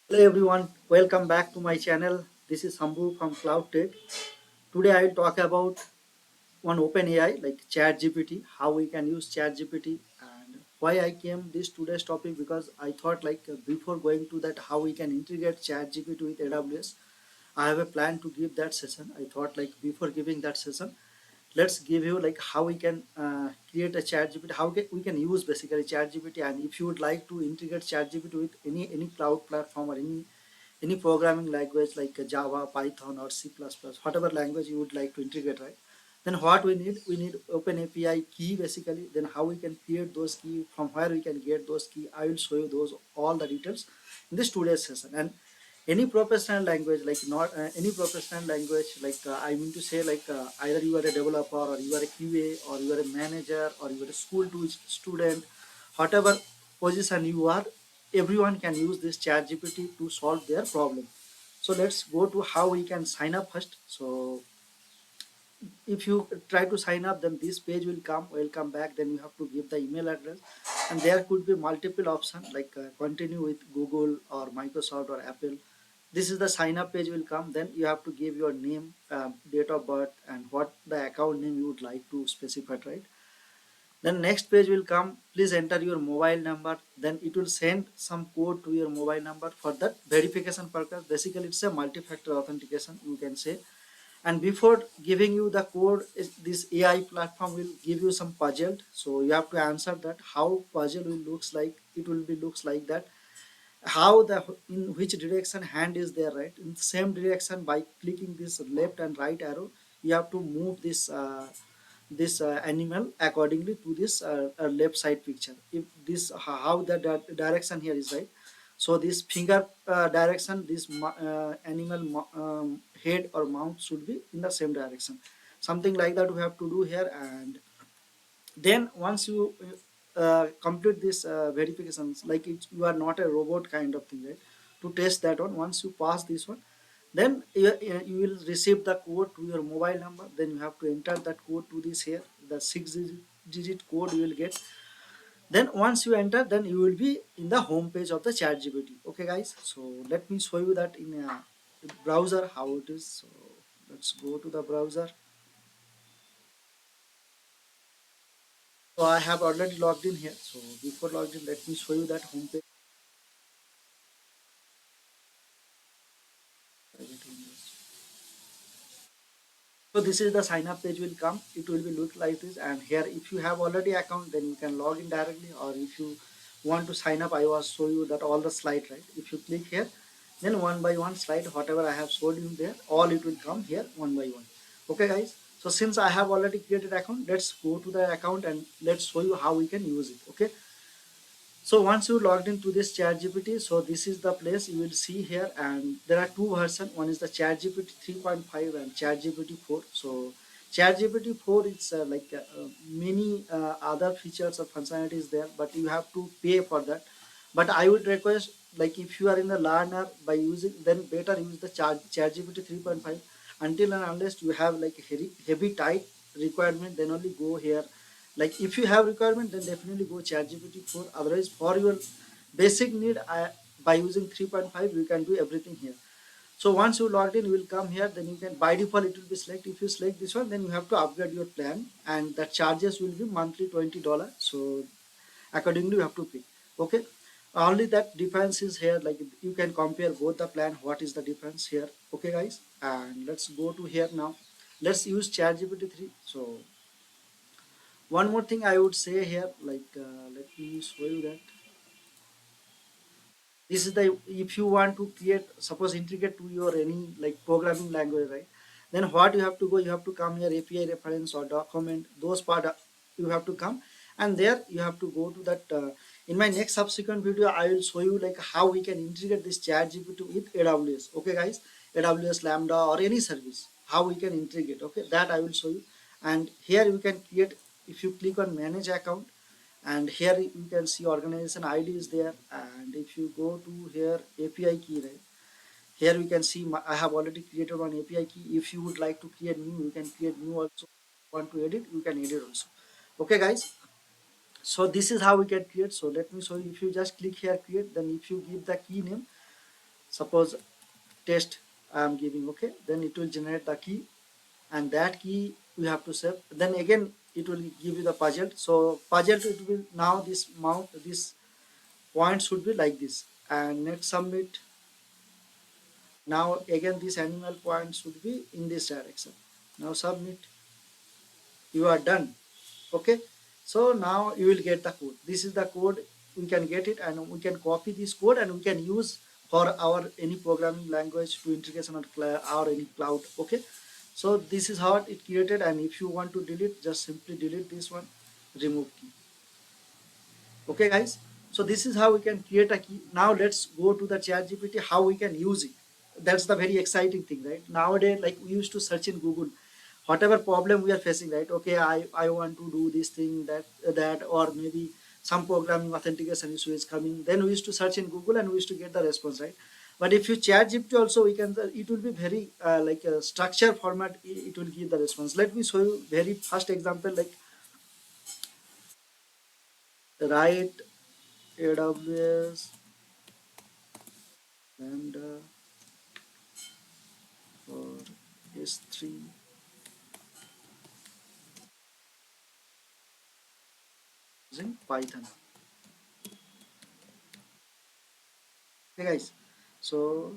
Hello everyone, welcome back to my channel. This is Sambhu from Cloud Tech. Today I will talk about one OpenAI like ChatGPT, how we can use ChatGPT and why I came this today's topic because I thought before going to that how we can integrate ChatGPT with AWS, I have a plan to give that session. I thought like before giving that session, let's give you like how we can create a chat gpt we can use basically chat gpt, and if you would like to integrate chat gpt with any cloud platform or any programming language like java, python or c++, whatever language you would like to integrate, right? Then what we need open api key basically. Then how we can create those key, from where we can get those key, I will show you those all the details in this today's session. And any professional language, like not any professional language, I mean to say either you are a developer or you are a qa or you are a manager or you are a school to student, whatever position you are, everyone can use this chat gpt to solve their problem. So let's go to how we can sign up first. So if you try to sign up, then this page will come, welcome back. Then you have to give the email address, and there could be multiple options continue with google or microsoft or apple. This is the sign up page will come. Then you have to give your name, date of birth, and what the account name you would like to specify, right? Then next page will come, please enter your mobile number. Then it will send some code to your mobile number for that verification purpose. Basically it's a multi-factor authentication, you can say. And before giving you the code, this ai platform will give you some puzzle, so you have to answer that how puzzle will looks like. It will be looks like that, how the in which direction hand is there, right? In the same direction, by clicking this left and right arrow, you have to move this animal accordingly to this left side picture. If this how the direction here is, right? So this finger direction, this animal head or mouth should be in the same direction, something like that we have to do here. And then once you complete this verifications, like you are not a robot kind of thing, right? To test that one, once you pass this one, then you will receive the code to your mobile number. Then you have to enter that code to this here, the six digit code you will get. Then once you enter, then you will be in the home page of the chat gpt. Okay guys, so let me show you that in a browser how it is. So let's go to the browser. So I have already logged in here. So before logged in, let me show you that home page. So this is the sign up page will come. It will be look like this. And here, if you have already account, then you can log in directly. Or if you want to sign up, I was show you that all the slide, right? If you click here, then one by one slide, whatever I have showed you there, all it will come here one by one. Okay, guys. So since I have already created account, let's go to the account and let's show you how we can use it. Okay. So once you logged into this ChatGPT, so this is the place you will see here, and there are two versions. One is the ChatGPT 3.5 and ChatGPT 4. So ChatGPT 4 is many other features or functionalities there, but you have to pay for that. But I would request, like if you are in the learner by using, then better use the ChatGPT 3.5 until and unless you have like heavy tight requirement, then only go here. Like if you have requirement, then definitely go ChatGPT 4. Otherwise, for your basic need, by using 3.5, you can do everything here. So once you logged in, you will come here. Then you can, by default it will be select. If you select this one, then you have to upgrade your plan, and the charges will be monthly $20. So accordingly, you have to pay. Okay. Only that difference is here. Like you can compare both the plan. What is the difference here? Okay, guys. And let's go to here now. Let's use ChatGPT 3. So one more thing I would say here, let me show you that this is the, if you want to create, suppose integrate to your any like programming language, right? Then what you have to go, you have to come here, api reference or document, those part you have to come, and there you have to go to that. In my next subsequent video, I will show you like how we can integrate this chat gpt with aws. Okay guys, aws lambda or any service, how we can integrate. Okay, that I will show you. And here you can create, if you click on manage account, and here you can see organization id is there. And if you go to here api key, right? Here we can see I have already created one api key. If you would like to create new, you can create new also. Want to edit, you can edit also. Okay guys, so this is how we can create. So let me show you. If you just click here create, then if you give the key name, suppose test I am giving, okay, then it will generate the key, and that key we have to save. Then again it will give you the puzzle. So puzzle, it will now this mount, this point should be like this, and next submit. Now again this animal point should be in this direction. Now submit. You are done. Okay, so now you will get the code. This is the code. We can get it and we can copy this code and we can use for our any programming language to integration or any cloud. Okay, so this is how it created, and if you want to delete, just simply delete this one, remove key. Okay guys, so this is how we can create a key. Now let's go to the chat gpt, how we can use it. That's the very exciting thing, right? Nowadays, like, we used to search in google whatever problem we are facing, right? Okay, I want to do this thing, that, or maybe some programming authentication issue is coming, then we used to search in google and we used to get the response, right? But if you chat gpt also, we can, it will be very like a structure format, it will give the response. Let me show you very first example, like write aws lambda for S3 using Python. Okay, guys. So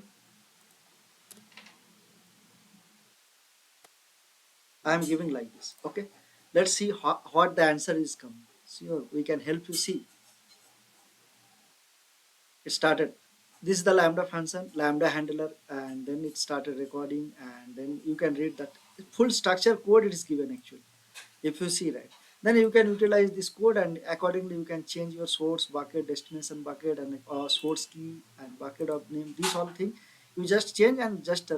I am giving like this. Okay. Let's see what the answer is coming. Sure, we can help you see. It started. This is the lambda function, lambda handler, and then it started recording, and then you can read that full structure code it is given actually. If you see, right, then you can utilize this code and accordingly you can change your source bucket, destination bucket, and source key and bucket of name, these all thing you just change and just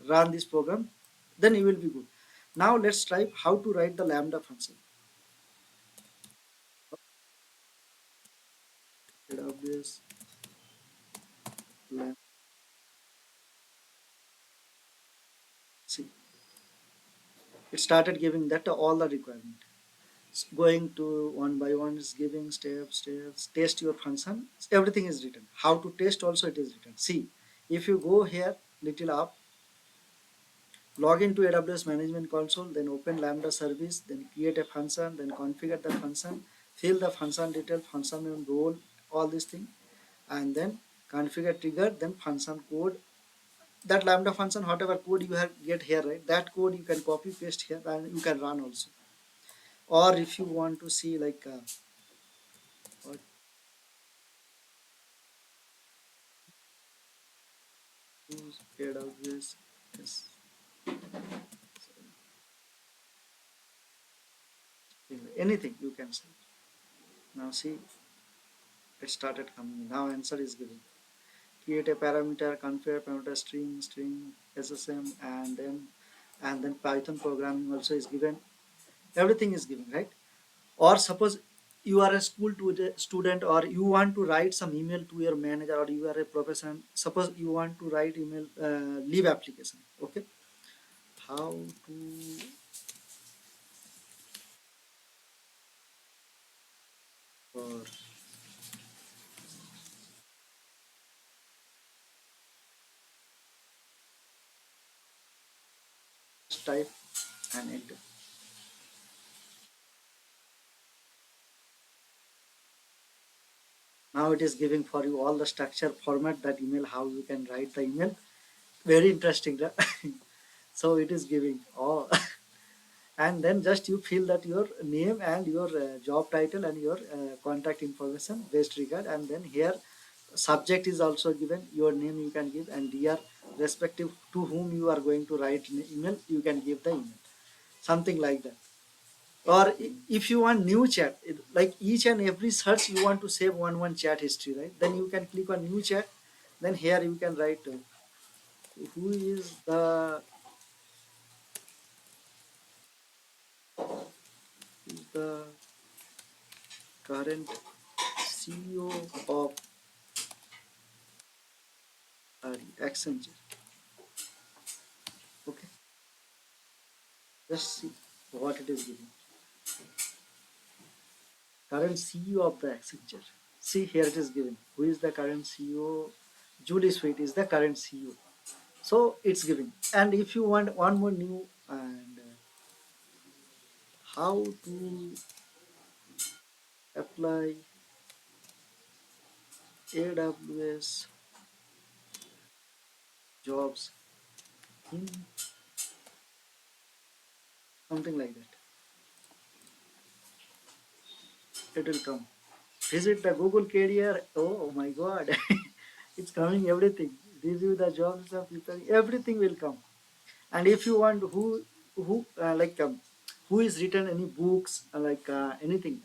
run this program, then you will be good. Now let's try how to write the lambda function. AWS lambda. See, it started giving that all the requirement. It's going to one by one, is giving steps, test your function, everything is written. How to test also it is written. See, if you go here little up, log into AWS Management Console, then open Lambda service, then create a function, then configure the function, fill the function detail, function name, role, all these things, and then configure trigger, then function code. That Lambda function, whatever code you have get here, right? That code you can copy paste here and you can run also. Or if you want to see like what use AWS, yes, anything you can say. Now see, it started coming. Now answer is given. Create a parameter, configure parameter, string ssm, and then python programming also is given. Everything is given, right? Or suppose you are a school student, or you want to write some email to your manager, or you are a professor, suppose you want to write email leave application. Okay, how to or type and enter. Now it is giving for you all the structure format, that email, how you can write the email. Very interesting, right? So it is giving all. And then just you fill that your name and your job title and your contact information based regard, and then here subject is also given, your name you can give, and dear, respective to whom you are going to write email, you can give the email, something like that. Or if you want new chat, like each and every search you want to save one chat history, right? Then you can click on new chat, then here you can write who is the current CEO of Accenture. Okay, just see what it is giving. Current CEO of the Accenture. See, here it is given. Who is the current CEO? Julie Sweet is the current CEO. So it's giving. And if you want one more new and how to apply AWS jobs in something like that, it will come. Visit the Google Career. Oh my God, it's coming everything. Review the jobs of people. Everything will come. And if you want who who is written any books anything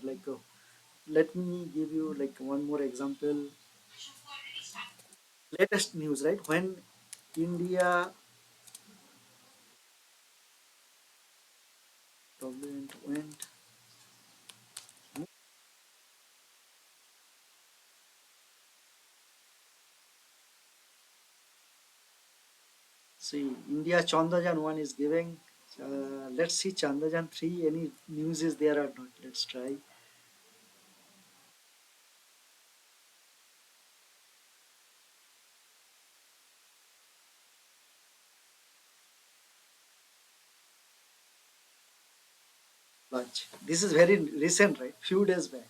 let me give you like one more example. Latest news, right? When India went. See, India Chandrayaan 1 is giving. Let's see Chandrayaan 3. Any news is there or not? Let's try. Launch. This is very recent, right? Few days back.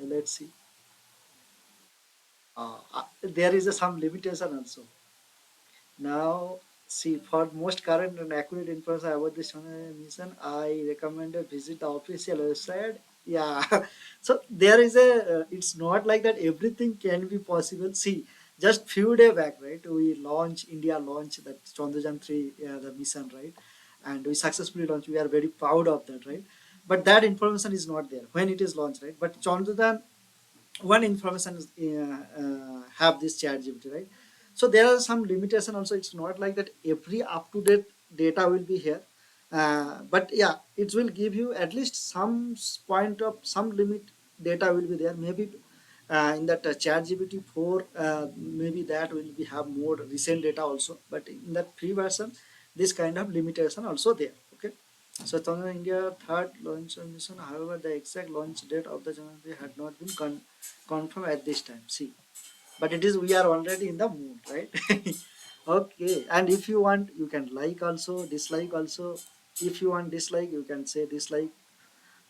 Let's see. There is some limitation also. Now, see, for most current and accurate information about this mission, I recommend a visit the official website. Yeah, so there is a. It's not like that. Everything can be possible. See, just few day back, right? We launched India launched that Chandrayaan 3, the mission, right? And we successfully launched. We are very proud of that, right? But that information is not there when it is launched, right? But Chandrayaan one information is have this chat GPT, right? So there are some limitation also. It's not like that every up to date data will be here, but yeah, it will give you at least some point of some limit data will be there. Maybe in that chat GPT 4, maybe that will be have more recent data also, but in that free version this kind of limitation also there. Okay, so Chandrayaan India third launch mission. However, the exact launch date of the Chandrayaan had not been confirmed at this time. See, but it is we are already in the moon, right? Okay, and if you want, you can like also, dislike also. If you want dislike, you can say dislike.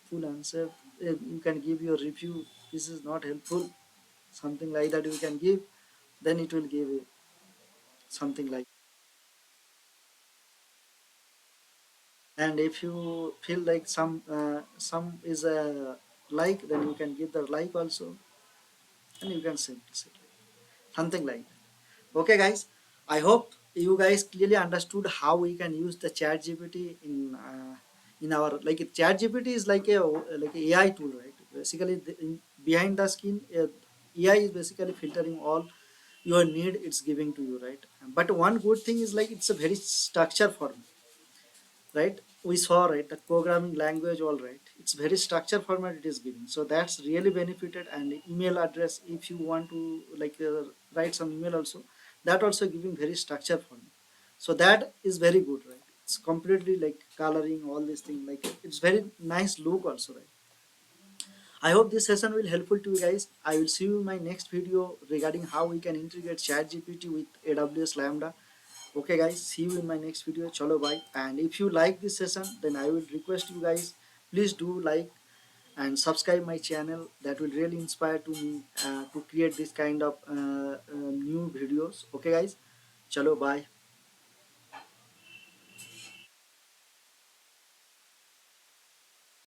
Full answer. You can give your review. This is not helpful. Something like that you can give. Then it will give you something like. And if you feel like some is a like, then you can give the like also, and you can say something like that. Okay, guys, I hope you guys clearly understood how we can use the chat gpt in our like chat gpt is like a AI tool, right? Basically behind the skin, AI is basically filtering all your need, it's giving to you, right? But one good thing is like it's a very structured form, right? We saw, right, that programming language, all right, it's very structured format it is giving, so that's really benefited. And email address, if you want to write some email also, that also giving very structured format, so that is very good, right? It's completely like coloring all these things, like it's very nice look also, right? I hope this session will helpful to you guys. I will see you in my next video regarding how we can integrate chat gpt with AWS Lambda. Okay guys, see you in my next video. Chalo bye. And if you like this session, then I will request you guys, please do like and subscribe my channel. That will really inspire to me to create this kind of new videos. Okay guys, chalo bye.